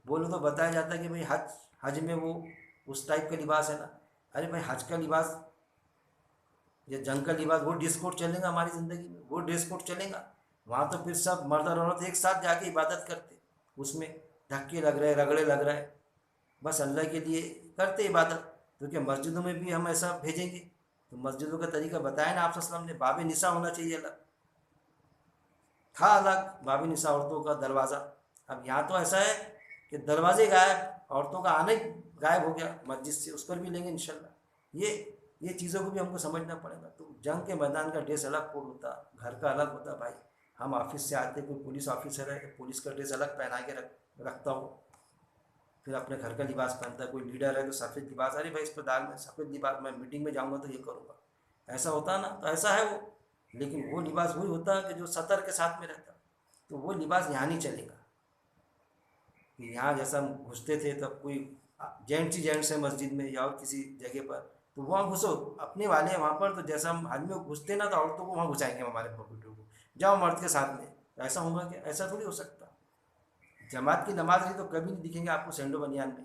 بولو تو بتایا جاتا ہے کہ بھائی حج میں وہ اس ٹائپ کا لباس ہے نا. ارے بھائی حج کا لباس یا جنگ کا لباس وہ ڈریس کوڈ چلے گا ہماری زندگی میں؟ وہ ڈریس کوڈ چلے گا؟ وہاں تو پھر سب مرد اور عورت ایک ساتھ جا کے عبادت کرتے. اس میں دھکے لگ رہے، رگڑے لگ رہے، بس اللہ کے لیے کرتے عبادت. کیونکہ مسجدوں میں بھی ہم ایسا بھیجیں گے تو مسجدوں کا طریقہ بتایا نا آپ صلی اللہ علیہ وسلم نے. باب نساء ہونا چاہیے الگ، تھا الگ باب نساء عورتوں کا دروازہ. اب یہاں تو ایسا ہے کہ دروازے غائب، عورتوں کا آنا ہی غائب ہو گیا مسجد سے. اس پر بھی لیں گے انشاءاللہ. یہ چیزوں کو بھی ہم کو سمجھنا پڑے گا. تو جنگ کے میدان کا ڈریس الگ کوڈ ہوتا، گھر کا الگ ہوتا. بھائی ہم آفس سے آتے، کوئی پولیس آفیسر ہے تو پولیس کا ڈریس الگ پہنا کے رکھتا ہو، پھر اپنے گھر کا لباس پہنتا ہے. کوئی لیڈر ہے تو سفید لباس، ارے بھائی اس پہ داغ میں سفید لباس، میں میٹنگ میں جاؤں گا تو یہ کروں گا، ایسا ہوتا نا. تو ایسا ہے وہ. لیکن وہ لباس وہی ہوتا کہ جو سطر کے ساتھ میں رہتا. تو وہ لباس یہاں نہیں چلے گا. یہاں جیسا ہم گھستے تھے تب کوئی جینٹس ہی جینٹس ہیں مسجد میں یا اور کسی جگہ پر، تو وہاں گھسو، اپنے والے ہیں وہاں پر. تو جیسا ہم آدمی کو گھستے نا تو عورتوں کو وہاں گھسائیں گے ہمارے پاپیٹوں کو. جاؤ مرد کے ساتھ میں. ایسا ہوگا کہ ایسا تھوڑی ہو سکتا. جماعت کی نماز رہی تو کبھی نہیں دکھیں گے آپ کو سینڈو بنیان میں.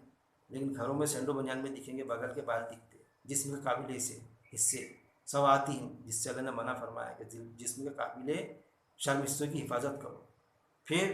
لیکن گھروں میں سینڈو بنیان میں دکھیں گے، بغل کے بال دکھتے، جسم کے قابل حصے سواتی ہیں، جس سے اللہ نے منع فرمایا کہ جسم کے قابل شرم حصوں کی حفاظت کرو. پھر